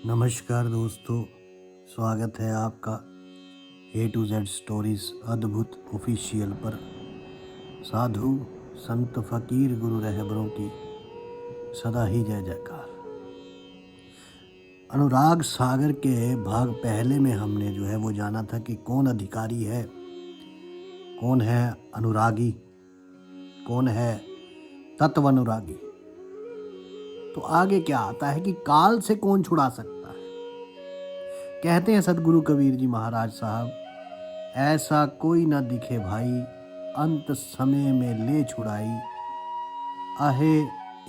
नमस्कार दोस्तों, स्वागत है आपका A to Z स्टोरीज अद्भुत ऑफिशियल पर। साधु संत फकीर गुरु रहबरों की सदा ही जय जयकार। अनुराग सागर के भाग पहले में हमने जो है वो जाना था कि कौन अधिकारी है, कौन है अनुरागी, कौन है तत्व अनुरागी। तो आगे क्या आता है कि काल से कौन छुड़ा सकता है। कहते हैं सतगुरु कबीर जी महाराज साहब, ऐसा कोई न दिखे भाई, अंत समय में ले छुड़ाई। आहे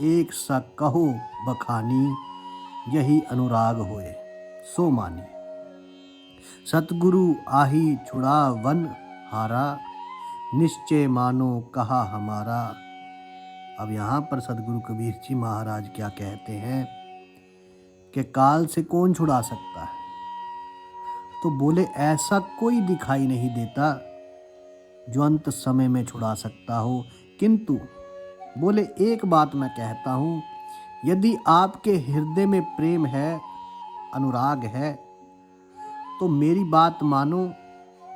एक सा कहो बखानी, यही अनुराग होए सो मानी। सतगुरु आही छुड़ा वन हारा, निश्चय मानो कहा हमारा। अब यहाँ पर सतगुरु कबीर जी महाराज क्या कहते हैं कि काल से कौन छुड़ा सकता है। तो बोले ऐसा कोई दिखाई नहीं देता जो अंत समय में छुड़ा सकता हो, किंतु बोले एक बात मैं कहता हूँ, यदि आपके हृदय में प्रेम है, अनुराग है, तो मेरी बात मानो,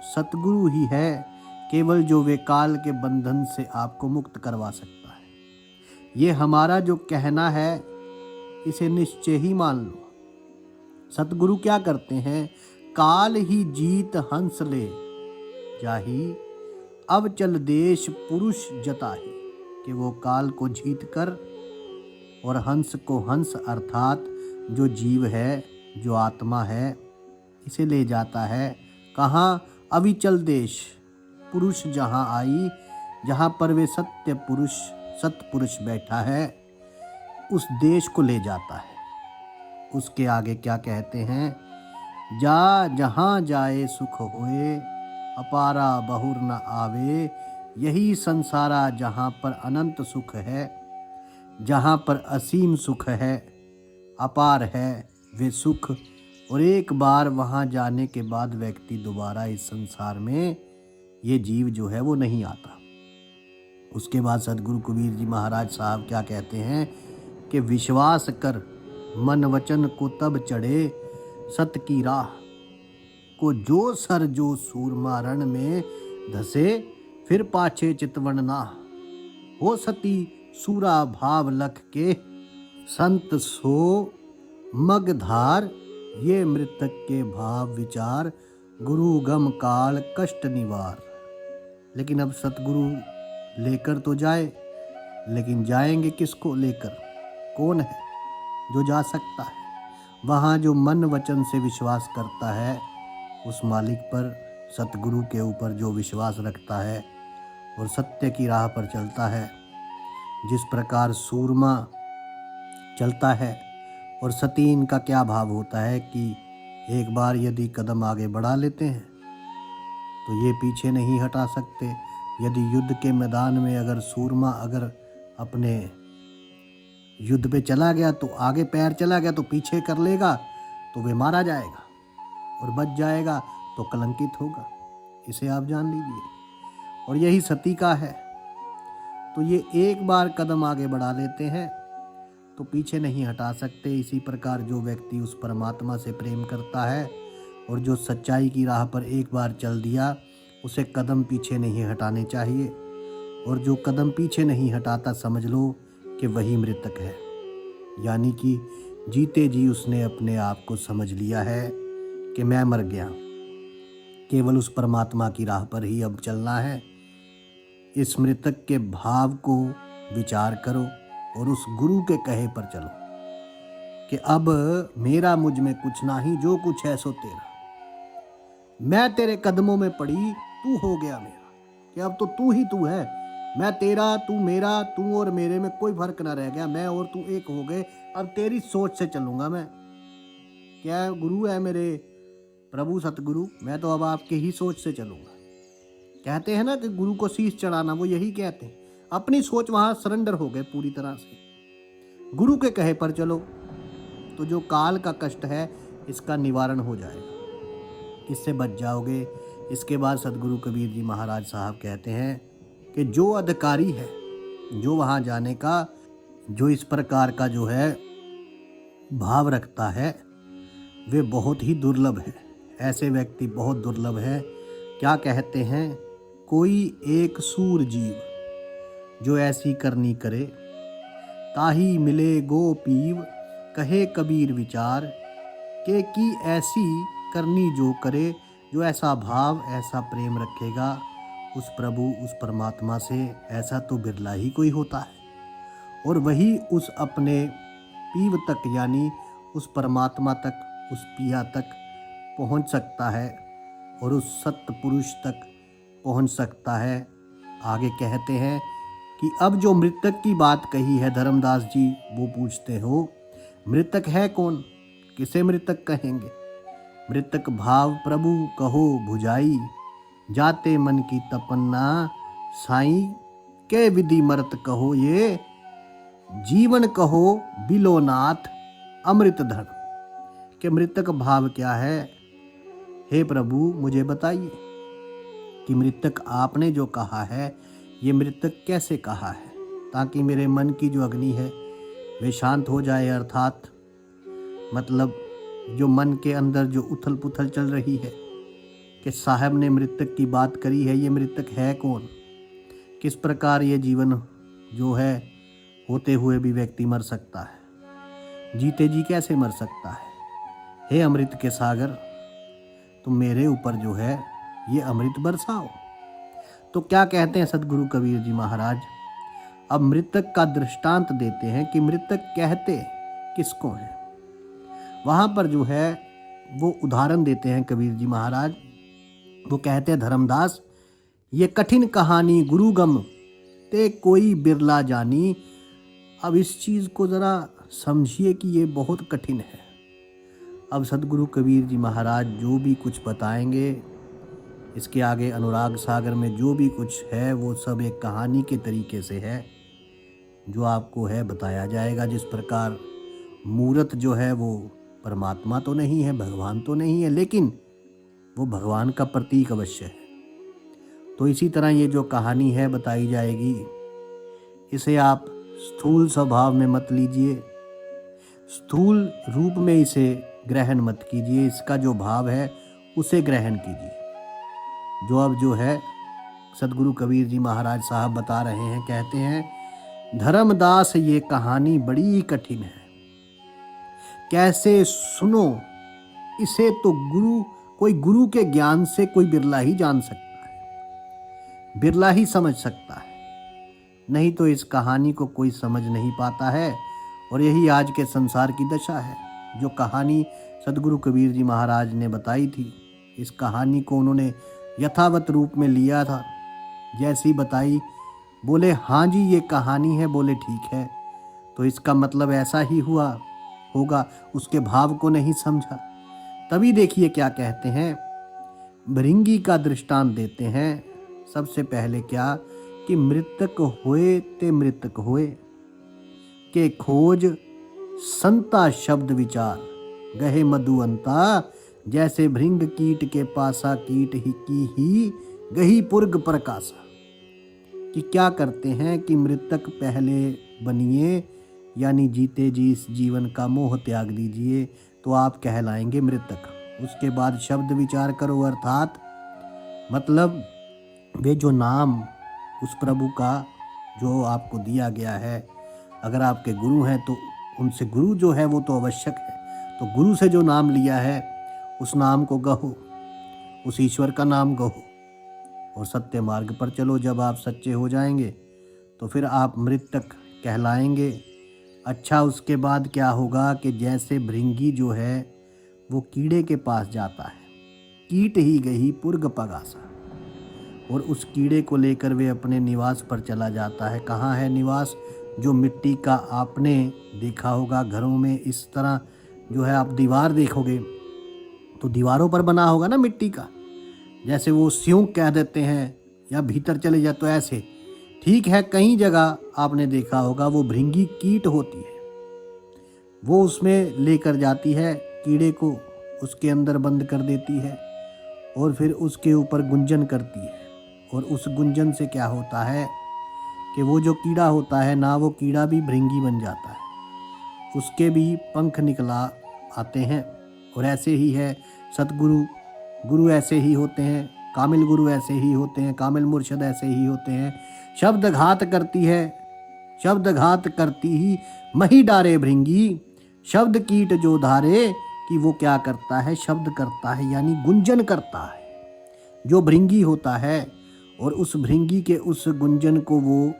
सतगुरु ही है केवल जो वे काल के बंधन से आपको मुक्त करवा सकता है। ये हमारा जो कहना है इसे निश्चय ही मान लो। सतगुरु क्या करते हैं, काल ही जीत हंस ले जाही, अब चल देश पुरुष जताही। कि वो काल को जीत कर और हंस को हंस अर्थात जो जीव है, जो आत्मा है, इसे ले जाता है कहाँ, अविचल देश पुरुष जहाँ आई, जहाँ पर वे सत्य पुरुष सतपुरुष बैठा है, उस देश को ले जाता है। उसके आगे क्या कहते हैं, जा जहाँ जाए सुख होए, अपारा बहुर न आवे। यही संसारा जहाँ पर अनंत सुख है, जहाँ पर असीम सुख है, अपार है वे सुख। और एक बार वहाँ जाने के बाद व्यक्ति दोबारा इस संसार में, ये जीव जो है वो नहीं आता। उसके बाद सतगुरु कबीर जी महाराज साहब क्या कहते हैं कि विश्वास कर मन वचन को तब चढ़े, सत की राह को जो सर जो सूरमा रण में धसे, फिर पाछे चितवन ना हो सती सूरा भाव लख के। संत सो मगधार ये मृतक के भाव विचार, गुरु गम काल कष्ट निवार। लेकिन अब सतगुरु लेकर तो जाए, लेकिन जाएंगे किसको लेकर, कौन है जो जा सकता है। वहाँ जो मन वचन से विश्वास करता है, उस मालिक पर, सतगुरु के ऊपर जो विश्वास रखता है और सत्य की राह पर चलता है, जिस प्रकार सूरमा चलता है। और सतीन का क्या भाव होता है कि एक बार यदि कदम आगे बढ़ा लेते हैं तो ये पीछे नहीं हटा सकते। यदि युद्ध के मैदान में अगर सूरमा अगर अपने युद्ध पे चला गया तो आगे पैर चला गया तो पीछे कर लेगा तो वे मारा जाएगा, और बच जाएगा तो कलंकित होगा। इसे आप जान लीजिए। और यही सती का है। तो ये एक बार कदम आगे बढ़ा लेते हैं तो पीछे नहीं हटा सकते। इसी प्रकार जो व्यक्ति उस परमात्मा से प्रेम करता है और जो सच्चाई की राह पर एक बार चल दिया, उसे कदम पीछे नहीं हटाने चाहिए। और जो कदम पीछे नहीं हटाता, समझ लो कि वही मृतक है। यानी कि जीते जी उसने अपने आप को समझ लिया है कि मैं मर गया, केवल उस परमात्मा की राह पर ही अब चलना है। इस मृतक के भाव को विचार करो और उस गुरु के कहे पर चलो कि अब मेरा मुझ में कुछ नहीं, जो कुछ है सो तेरा। मैं तेरे कदमों में पड़ी, तू हो गया मेरा, कि अब तो तू ही तू है। मैं तेरा, तू मेरा, तू और मेरे में कोई फर्क ना रह गया। मैं और तू एक हो गए। अब तेरी सोच से चलूंगा मैं। क्या गुरु है मेरे प्रभु सतगुरु, मैं तो अब आपके ही सोच से चलूंगा। कहते हैं ना कि गुरु को शीश चढ़ाना, वो यही कहते हैं। अपनी सोच वहां सरेंडर हो गए पूरी तरह से। गुरु के कहे पर चलो तो जो काल का कष्ट है इसका निवारण हो जाएगा, इससे बच जाओगे। इसके बाद सतगुरु कबीर जी महाराज साहब कहते हैं कि जो अधिकारी है, जो वहां जाने का, जो इस प्रकार का जो है भाव रखता है, वे बहुत ही दुर्लभ हैं। ऐसे व्यक्ति बहुत दुर्लभ है। क्या कहते हैं, कोई एक सूर जीव जो ऐसी करनी करे, ताही मिले गो पीव, कहे कबीर विचार, के की ऐसी करनी जो करे, जो ऐसा भाव ऐसा प्रेम रखेगा उस प्रभु उस परमात्मा से, ऐसा तो बिरला ही कोई होता है। और वही उस अपने पीव तक यानी उस परमात्मा तक, उस पिया तक पहुंच सकता है और उस सत्य पुरुष तक पहुंच सकता है। आगे कहते हैं कि अब जो मृतक की बात कही है धर्मदास जी, वो पूछते हो मृतक है कौन, किसे मृतक कहेंगे। मृतक भाव प्रभु कहो भुजाई, जाते मन की तपन्ना, साईं के विधि मरत कहो ये, जीवन कहो बिलोनाथ अमृत धन। के मृतक भाव क्या है, हे प्रभु मुझे बताइए कि मृतक आपने जो कहा है ये मृतक कैसे कहा है, ताकि मेरे मन की जो अग्नि है वे शांत हो जाए। अर्थात मतलब जो मन के अंदर जो उथल पुथल चल रही है कि साहब ने मृतक की बात करी है, ये मृतक है कौन, किस प्रकार ये जीवन जो है होते हुए भी व्यक्ति मर सकता है, जीते जी कैसे मर सकता है। हे अमृत के सागर, तुम मेरे ऊपर जो है ये अमृत बरसाओ। तो क्या कहते हैं सदगुरु कबीर जी महाराज, अब मृतक का दृष्टांत देते हैं कि मृतक कहते किसको हैं। वहाँ पर जो है वो उदाहरण देते हैं कबीर जी महाराज। वो कहते हैं धर्मदास, ये कठिन कहानी गुरुगम ते कोई बिरला जानी। अब इस चीज़ को ज़रा समझिए कि ये बहुत कठिन है। अब सदगुरु कबीर जी महाराज जो भी कुछ बताएंगे, इसके आगे अनुराग सागर में जो भी कुछ है वो सब एक कहानी के तरीके से है, जो आपको है बताया जाएगा। जिस प्रकार मूर्त जो है वो परमात्मा तो नहीं है, भगवान तो नहीं है, लेकिन वो भगवान का प्रतीक अवश्य है। तो इसी तरह ये जो कहानी है बताई जाएगी, इसे आप स्थूल स्वभाव में मत लीजिए, स्थूल रूप में इसे ग्रहण मत कीजिए। इसका जो भाव है उसे ग्रहण कीजिए। जो अब जो है सदगुरु कबीर जी महाराज साहब बता रहे हैं, कहते हैं धर्मदास ये कहानी बड़ी कठिन है, कैसे सुनो इसे तो कोई गुरु के ज्ञान से कोई बिरला ही जान सकता है, बिरला ही समझ सकता है, नहीं तो इस कहानी को कोई समझ नहीं पाता है। और यही आज के संसार की दशा है। जो कहानी सदगुरु कबीर जी महाराज ने बताई थी, इस कहानी को उन्होंने यथावत रूप में लिया था, जैसी बताई, बोले हाँ जी ये कहानी है, बोले ठीक है, तो इसका मतलब ऐसा ही हुआ होगा, उसके भाव को नहीं समझा। तभी देखिए क्या कहते हैं, भृंगी का दृष्टांत देते हैं। सबसे पहले क्या कि मृतक होए ते मृतक होए, के खोज संता शब्द विचार, गहे मधुअंता, जैसे भृंग कीट के पासा, कीट ही की ही गही पुर्ग प्रकाशा। कि क्या करते हैं कि मृतक पहले बनिए, यानी जीते जी इस जीवन का मोह त्याग दीजिए, तो आप कहलाएंगे मृतक। उसके बाद शब्द विचार करो, अर्थात मतलब वे जो नाम उस प्रभु का जो आपको दिया गया है, अगर आपके गुरु हैं तो उनसे गुरु जो है वो तो आवश्यक है, तो गुरु से जो नाम लिया है उस नाम को गहो, उस ईश्वर का नाम गहो और सत्य मार्ग पर चलो। जब आप सच्चे हो जाएंगे तो फिर आप मृतक कहलाएंगे। अच्छा, उसके बाद क्या होगा कि जैसे भृंगी जो है वो कीड़े के पास जाता है, कीट ही गही पुर्ग पगासा, और उस कीड़े को लेकर वे अपने निवास पर चला जाता है। कहाँ है निवास? जो मिट्टी का आपने देखा होगा घरों में, इस तरह जो है आप दीवार देखोगे तो दीवारों पर बना होगा ना मिट्टी का, जैसे वो स्यूं कह देते हैं या भीतर चले जाए तो ऐसे, ठीक है। कई जगह आपने देखा होगा वो भृंगी कीट होती है, वो उसमें लेकर जाती है कीड़े को, उसके अंदर बंद कर देती है और फिर उसके ऊपर गुंजन करती है। और उस गुंजन से क्या होता है कि वो जो कीड़ा होता है ना, वो कीड़ा भी भृंगी बन जाता है, उसके भी पंख निकला आते हैं और ऐसे ही है सतगुरु, गुरु ऐसे ही होते हैं, कामिल गुरु ऐसे ही होते हैं, कामिल मुर्शद ऐसे ही होते हैं। शब्द घात करती है, शब्द घात करती ही मही डारे भृंगी, शब्द कीट जो धारे, कि वो क्या करता है, शब्द करता है यानी गुंजन करता है। जो भृंगी होता है और उस भृंगी के उस गुंजन को वो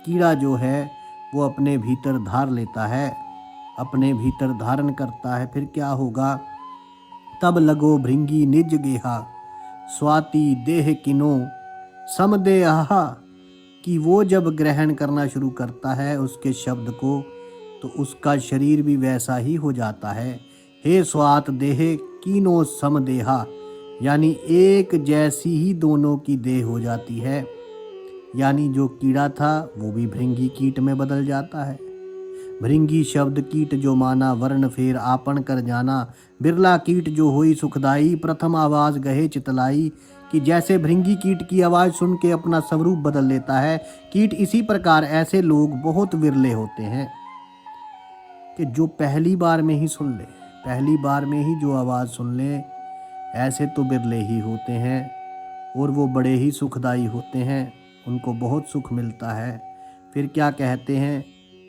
कीड़ा जो है वो अपने भीतर धार लेता है, अपने भीतर धारण करता है। फिर क्या होगा, तब लगो भृंगी निज गेहा, स्वाति देह किनो समदेहा, कि वो जब ग्रहण करना शुरू करता है उसके शब्द को, तो उसका शरीर भी वैसा ही हो जाता है। हे स्वात देह कीनो समदेहा, यानी एक जैसी ही दोनों की देह हो जाती है। यानी जो कीड़ा था वो भी भृंगी कीट में बदल जाता है। भृंगी शब्द कीट जो माना, वर्ण फेर आपन कर जाना, बिरला कीट जो हुई सुखदाई, प्रथम आवाज गहे चितलाई, कि जैसे भृंगी कीट की आवाज़ सुन के अपना स्वरूप बदल लेता है कीट, इसी प्रकार ऐसे लोग बहुत विरले होते हैं कि जो पहली बार में ही सुन ले, पहली बार में ही जो आवाज़ सुन ले, ऐसे तो बिरले ही होते हैं और वो बड़े ही सुखदाई होते हैं, उनको बहुत सुख मिलता है। फिर क्या कहते हैं,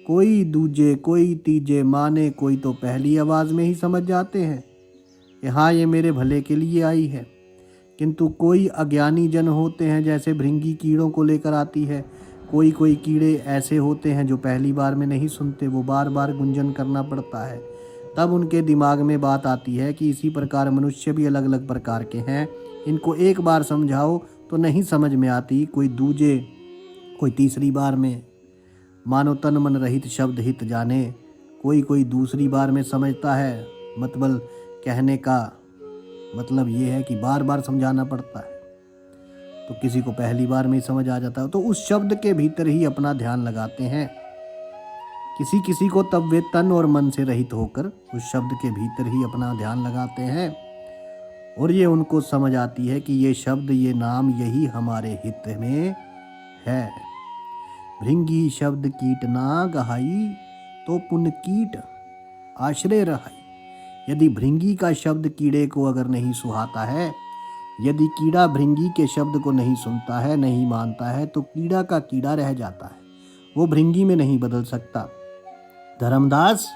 कोई दूजे कोई तीजे माने, कोई तो पहली आवाज़ में ही समझ जाते हैं कि हाँ ये मेरे भले के लिए आई है। किंतु कोई अज्ञानी जन होते हैं, जैसे भृंगी कीड़ों को लेकर आती है, कोई कोई कीड़े ऐसे होते हैं जो पहली बार में नहीं सुनते, वो बार बार गुंजन करना पड़ता है। तब उनके दिमाग में बात आती है कि इसी प्रकार मनुष्य भी अलग अलग प्रकार के हैं, इनको एक बार समझाओ तो नहीं समझ में आती, कोई दूजे कोई तीसरी बार में, मानो तन मन रहित शब्द हित जाने, कोई कोई दूसरी बार में समझता है। मतलब कहने का मतलब ये है कि बार बार समझाना पड़ता है, तो किसी को पहली बार में ही समझ आ जाता है, तो उस शब्द के भीतर ही अपना ध्यान लगाते हैं। किसी किसी को तब वे तन और मन से रहित होकर उस शब्द के भीतर ही अपना ध्यान लगाते हैं और ये उनको समझ आती है कि ये शब्द, ये नाम, यही हमारे हित में है। भृंगी शब्द कीट ना गहाई, तो पुन कीट आश्रय रहाई। यदि भृंगी का शब्द कीड़े को अगर नहीं सुहाता है, यदि कीड़ा भृंगी के शब्द को नहीं सुनता है, नहीं मानता है, तो कीड़ा का कीड़ा रह जाता है, वो भृंगी में नहीं बदल सकता। धर्मदास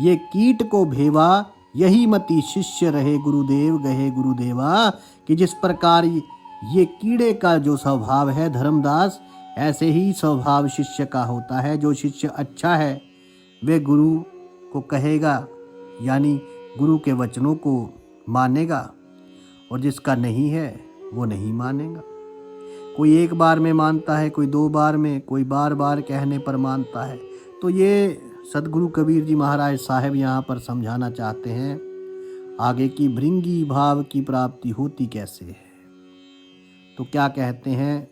ये कीट को भेवा, यही मति शिष्य रहे गुरुदेव गहे गुरुदेवा, कि जिस प्रकार ये कीड़े का जो स्वभाव है धर्मदास, ऐसे ही स्वभाव शिष्य का होता है। जो शिष्य अच्छा है वे गुरु को कहेगा, यानी गुरु के वचनों को मानेगा, और जिसका नहीं है वो नहीं मानेगा। कोई एक बार में मानता है, कोई दो बार में, कोई बार बार कहने पर मानता है। तो ये सदगुरु कबीर जी महाराज साहब यहाँ पर समझाना चाहते हैं आगे की भृंगी भाव की प्राप्ति होती कैसे है। तो क्या कहते हैं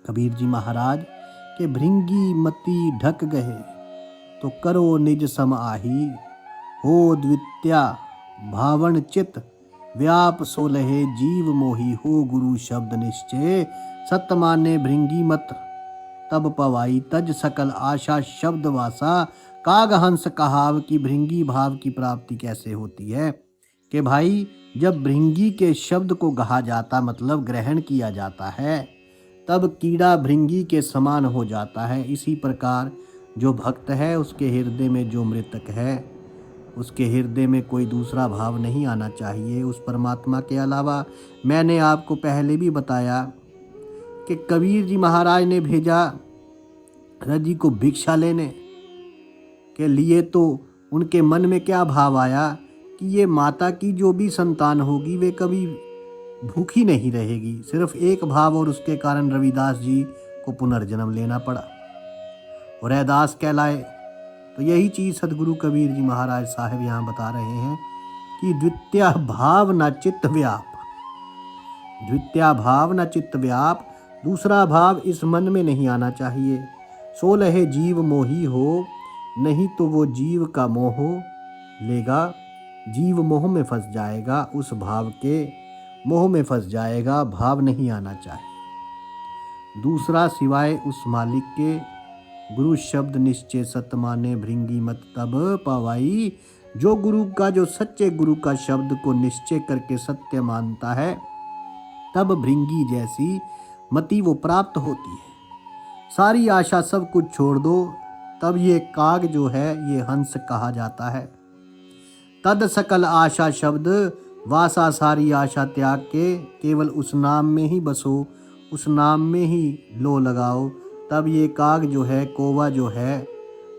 कबीर जी महाराज कि भृंगी मति ढक गए, तो करो निज सम आही, हो द्वित्या भावण चित व्याप सोलहे जीव मोही, हो गुरु शब्द निश्चय सत माने भृंगी मत, तब पवाई तज सकल आशा शब्द वासा। काग हंस कहाव की भृंगी भाव की प्राप्ति कैसे होती है कि भाई जब भृंगी के शब्द को कहा जाता, मतलब ग्रहण किया जाता है, तब कीड़ा भृंगी के समान हो जाता है। इसी प्रकार जो भक्त है उसके हृदय में जो मृतक है, उसके हृदय में कोई दूसरा भाव नहीं आना चाहिए उस परमात्मा के अलावा। मैंने आपको पहले भी बताया कि कबीर जी महाराज ने भेजा रजी को भिक्षा लेने के लिए, तो उनके मन में क्या भाव आया कि ये माता की जो भी संतान होगी वे कभी भूखी नहीं रहेगी। सिर्फ एक भाव, और उसके कारण रविदास जी को पुनर्जन्म लेना पड़ा और रैदास कहलाए। तो यही चीज़ सदगुरु कबीर जी महाराज साहब यहाँ बता रहे हैं कि द्वितीय भाव न चित्त व्याप, द्वितीय भाव न चित्त व्याप, दूसरा भाव इस मन में नहीं आना चाहिए। सोलह जीव मोही हो, नहीं तो वो जीव का मोह लेगा, जीव मोह में फंस जाएगा, उस भाव के मोह में फंस जाएगा, भाव नहीं आना चाहिए दूसरा सिवाय उस मालिक के। गुरु शब्द निश्चय सत माने भृंगी मत तब पवाई, जो गुरु का, जो सच्चे गुरु का शब्द को निश्चय करके सत्य मानता है, तब भृंगी जैसी मति वो प्राप्त होती है। सारी आशा सब कुछ छोड़ दो, तब ये काग जो है ये हंस कहा जाता है। तद सकल आशा शब्द वासा, सारी आशा त्याग के केवल उस नाम में ही बसो, उस नाम में ही लो लगाओ, तब ये काग जो है, कौवा जो है,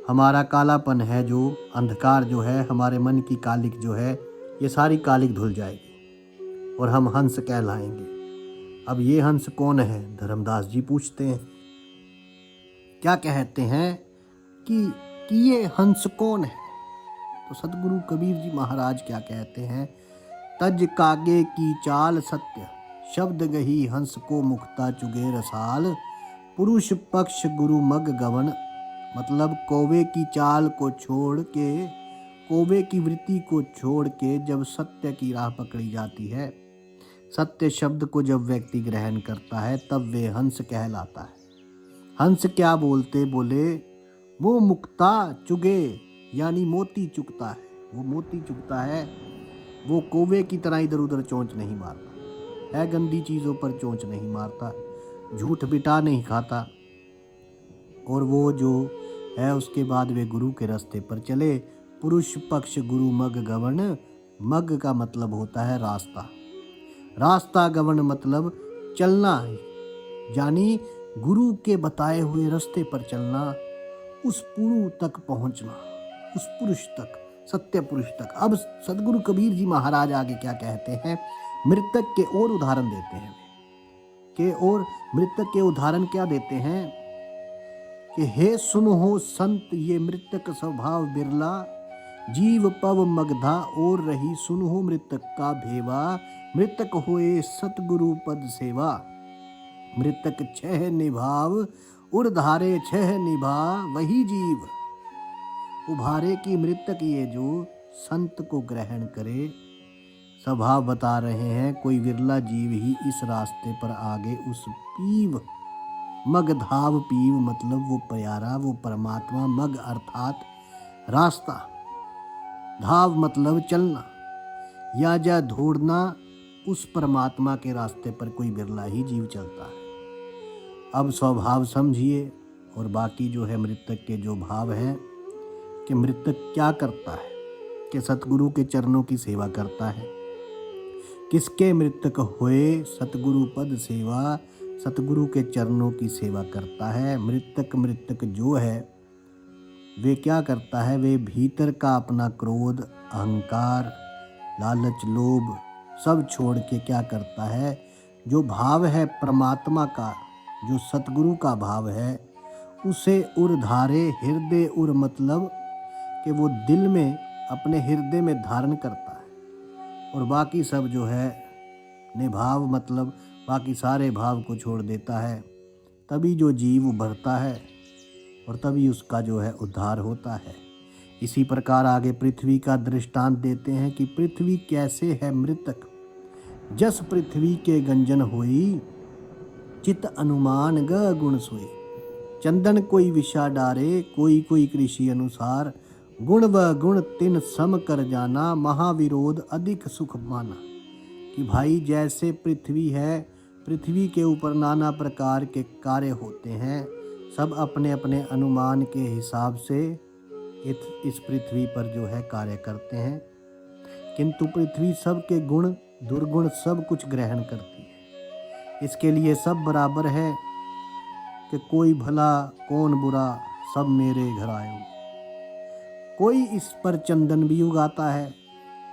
हमारा कालापन है, जो अंधकार जो है, हमारे मन की कालिक जो है, ये सारी कालिक धुल जाएगी और हम हंस कहलाएंगे। अब ये हंस कौन है? धर्मदास जी पूछते हैं। क्या कहते हैं कि ये हंस कौन है? तो सतगुरु कबीर जी महाराज क्या कहते हैं? तज कागे की चाल सत्य, शब्द गही हंस को मुक्ता चुगे रसाल, पुरुष पक्ष गुरु मग गवन। मतलब कौवे की चाल को छोड़ के, कौवे की वृत्ति को छोड़ के जब सत्य की राह पकड़ी जाती है, सत्य शब्द को जब व्यक्ति ग्रहण करता है, तब वे हंस कहलाता है। हंस क्या बोलते? बोले वो मुक्ता चुगे, यानी मोती चुगता है। वो मोती चुगता है, वो कौवे की तरह इधर उधर चोंच नहीं मारता है, गंदी चीज़ों पर चोंच नहीं मारता, झूठ बिटा नहीं खाता, और वो जो है उसके बाद वे गुरु के रास्ते पर चले। पुरुष पक्ष गुरु मग गवन, मग का मतलब होता है रास्ता, रास्ता गवन मतलब चलना, यानी गुरु के बताए हुए रास्ते पर चलना, उस पुरु तक पहुंचना, उस पुरुष तक, सत्य पुरुष तक। अब सदगुरु कबीर जी महाराज आगे क्या कहते हैं? मृतक के और उदाहरण देते हैं कि, और मृतक के उदाहरण क्या देते हैं कि हे सुनो हो संत ये मृतक स्वभाव बिरला, जीव पव मगधा और रही सुनो हो मृतक का भेवा, मृतक होए सतगुरु पद सेवा, मृतक छह निभाव उर्धारे छह निभा वही जीव। उभारे की मृतक ये जो संत को ग्रहण करे, स्वभाव बता रहे हैं, कोई विरला जीव ही इस रास्ते पर आगे उस पीव, मगधाव पीव मतलब वो प्यारा, वो परमात्मा, मग अर्थात रास्ता, धाव मतलब चलना या जा दौड़ना, उस परमात्मा के रास्ते पर कोई बिरला ही जीव चलता है। अब स्वभाव समझिए, और बाकी जो है मृतक के जो भाव हैं कि मृतक क्या करता है, कि सतगुरु के चरणों की सेवा करता है। किसके मृतक होए सतगुरु पद सेवा, सतगुरु के चरणों की सेवा करता है। मृतक जो है वे क्या करता है? वे भीतर का अपना क्रोध, अहंकार, लालच, लोभ सब छोड़ के क्या करता है? जो भाव है परमात्मा का, जो सतगुरु का भाव है, उसे उर्धारे, हृदय उर मतलब कि वो दिल में, अपने हृदय में धारण करता है, और बाकी सब जो है निभाव मतलब बाकी सारे भाव को छोड़ देता है। तभी जो जीव उभरता है और तभी उसका जो है उद्धार होता है। इसी प्रकार आगे पृथ्वी का दृष्टांत देते हैं कि पृथ्वी कैसे है मृतक, जस पृथ्वी के गंजन होई, चित अनुमान ग गुण सोई, चंदन कोई विषा डारे, कोई कोई कृषि अनुसार, गुण व गुण तिन सम कर जाना, महाविरोध अधिक सुख माना। कि भाई जैसे पृथ्वी है, पृथ्वी के ऊपर नाना प्रकार के कार्य होते हैं, सब अपने अपने अनुमान के हिसाब से इस पृथ्वी पर जो है कार्य करते हैं, किंतु पृथ्वी सबके गुण दुर्गुण सब कुछ ग्रहण करती है। इसके लिए सब बराबर है कि कोई भला कौन बुरा, सब मेरे घर आयो। कोई इस पर चंदन भी उगाता है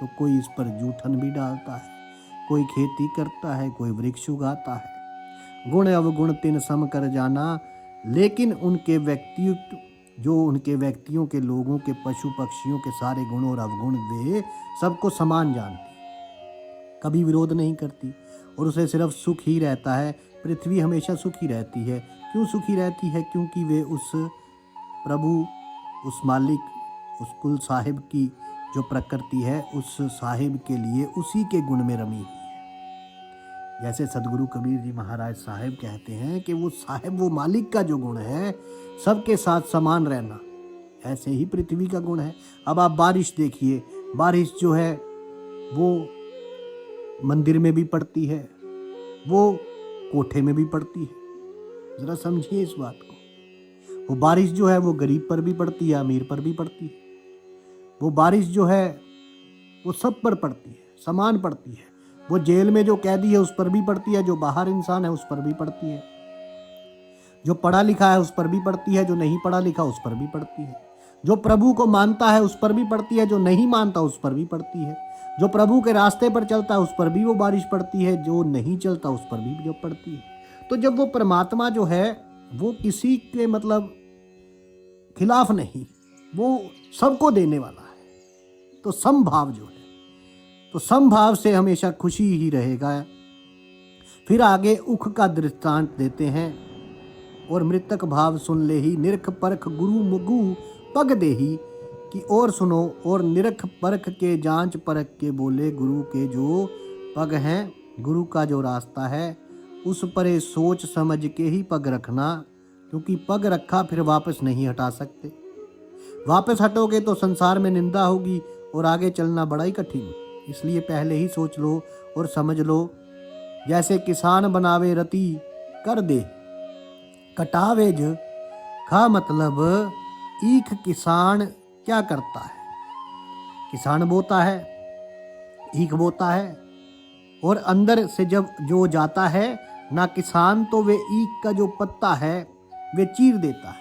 तो कोई इस पर जूठन भी डालता है, कोई खेती करता है, कोई वृक्ष उगाता है। गुण अवगुण तिन सम कर जाना, लेकिन उनके व्यक्तित्व जो उनके व्यक्तियों के, लोगों के, पशु पक्षियों के सारे गुण और अवगुण वे सबको समान जानती, कभी विरोध नहीं करती, और उसे सिर्फ सुख ही रहता है। पृथ्वी हमेशा सुखी रहती है। क्यों सुखी रहती है? क्योंकि वे उस प्रभु, उस मालिक, उस कुल साहिब की जो प्रकृति है, उस साहिब के लिए उसी के गुण में रमी हुई है। जैसे सदगुरु कबीर जी महाराज साहिब कहते हैं कि वो साहिब, वो मालिक का जो गुण है, सबके साथ समान रहना, ऐसे ही पृथ्वी का गुण है। अब आप बारिश देखिए, बारिश जो है वो मंदिर में भी पड़ती है, वो कोठे में भी पड़ती है। जरा समझिए इस बात को। वो बारिश जो है वो गरीब पर भी पड़ती है, अमीर पर भी पड़ती है। वो बारिश जो है वो सब पर पड़ती है, समान पड़ती है। वो जेल में जो कैदी है उस पर भी पड़ती है, जो बाहर इंसान है उस पर भी पड़ती है, जो पढ़ा लिखा है उस पर भी पड़ती है, जो नहीं पढ़ा लिखा उस पर भी पड़ती है, जो प्रभु को मानता है उस पर भी पड़ती है, जो नहीं मानता उस पर भी पड़ती है, जो प्रभु के रास्ते पर चलता है उस पर भी वो बारिश पड़ती है, जो नहीं चलता उस पर भी जो पड़ती है। तो जब वो परमात्मा जो है वो किसी के मतलब खिलाफ नहीं, वो सबको देने वाला है, तो समभाव जो है, तो समभाव से हमेशा खुशी ही रहेगा। फिर आगे उख का दृष्टांत देते हैं, और मृतक भाव सुन ले ही निरख परख गुरु मुगु पग देही कि और सुनो, और निरख परख के जांच परख के बोले गुरु के जो पग हैं, गुरु का जो रास्ता है उस पर सोच समझ के ही पग रखना, क्योंकि पग रखा फिर वापस नहीं हटा सकते। वापस हटोगे तो संसार में निंदा होगी और आगे चलना बड़ा ही कठिन। इसलिए पहले ही सोच लो और समझ लो। जैसे किसान बनावे रति कर दे कटावेज खा, मतलब ईख किसान क्या करता है, किसान बोता है, ईख बोता है, और अंदर से जब जो जाता है ना किसान, तो वे ईख का जो पत्ता है वे चीर देता है।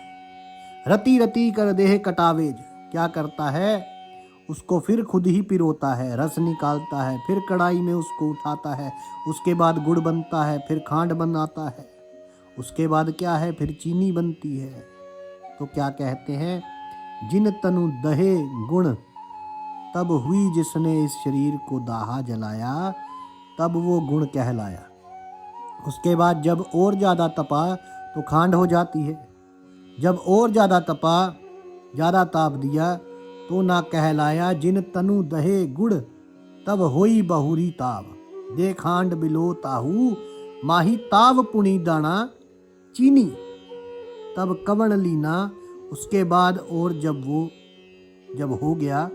रति रति कर देह कटावेज क्या करता है, उसको फिर खुद ही पिरोता है, रस निकालता है, फिर कढ़ाई में उसको उठाता है, उसके बाद गुड़ बनता है, फिर खांड बनाता है, उसके बाद क्या है, फिर चीनी बनती है। तो क्या कहते हैं, जिन तनु दहे गुण तब हुई जिसने इस शरीर को दाहा जलाया, तब वो गुण कहलाया। उसके बाद जब और ज़्यादा तपा तो खांड हो जाती है, जब और ज़्यादा तपा, ज़्यादा ताप दिया तो ना कहलाया। जिन तनु दहे गुड़ तब होई बहुरी ताव, दे खांड बिलो ताहू माही ताव पुनी दाना चीनी, तब कवण लीना। उसके बाद और जब हो गया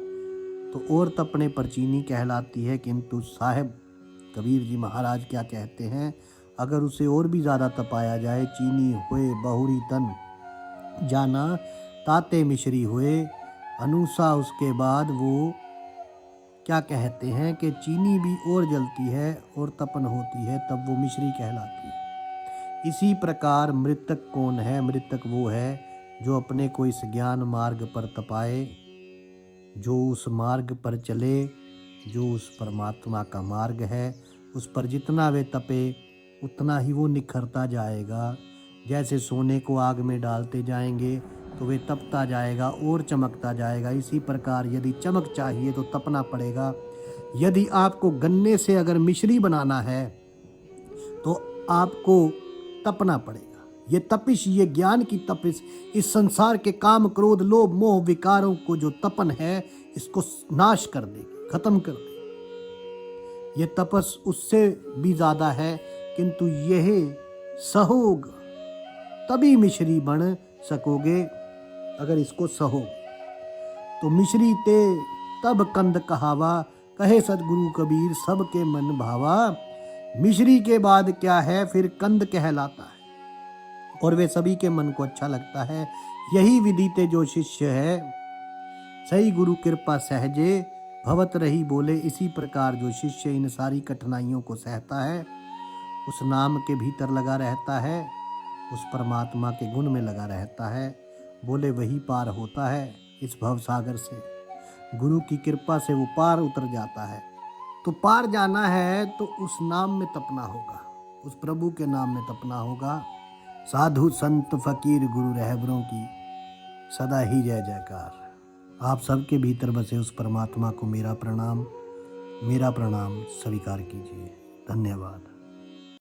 तो और तपने पर चीनी कहलाती है। किंतु साहेब कबीर जी महाराज क्या कहते हैं, अगर उसे और भी ज़्यादा तपाया जाए, चीनी हुए बहुरी तन जाना ताते मिश्री हुए अनुसा, उसके बाद वो क्या कहते हैं कि चीनी भी और जलती है और तपन होती है, तब वो मिश्री कहलाती है। इसी प्रकार मृतक कौन है, मृतक वो है जो अपने को इस ज्ञान मार्ग पर तपाए, जो उस मार्ग पर चले, जो उस परमात्मा का मार्ग है, उस पर जितना वे तपे उतना ही वो निखरता जाएगा। जैसे सोने को आग में डालते जाएंगे तो वे तपता जाएगा और चमकता जाएगा। इसी प्रकार यदि चमक चाहिए तो तपना पड़ेगा। यदि आपको गन्ने से अगर मिश्री बनाना है तो आपको तपना पड़ेगा। ये तपिश, ये ज्ञान की तपिश, इस संसार के काम क्रोध लोभ मोह विकारों को जो तपन है, इसको नाश कर देगी, खत्म कर देगी। ये तपस उससे भी ज्यादा है, किंतु यह सहोग तभी मिश्री बन सकोगे, अगर इसको सहोगे। तो मिश्री ते तब कंद कहावा, कहे सतगुरु कबीर सबके मन भावा। मिश्री के बाद क्या है, फिर कंद कहलाता है और वे सभी के मन को अच्छा लगता है। यही विधि ते जो शिष्य है, सही गुरु कृपा सहजे भवत रही बोले। इसी प्रकार जो शिष्य इन सारी कठिनाइयों को सहता है, उस नाम के भीतर लगा रहता है, उस परमात्मा के गुण में लगा रहता है, बोले वही पार होता है इस भव सागर से। गुरु की कृपा से वो पार उतर जाता है। तो पार जाना है तो उस नाम में तपना होगा, उस प्रभु के नाम में तपना होगा। साधु संत फकीर गुरु रहबरों की सदा ही जय जयकार। आप सबके भीतर बसे उस परमात्मा को मेरा प्रणाम स्वीकार कीजिए। धन्यवाद।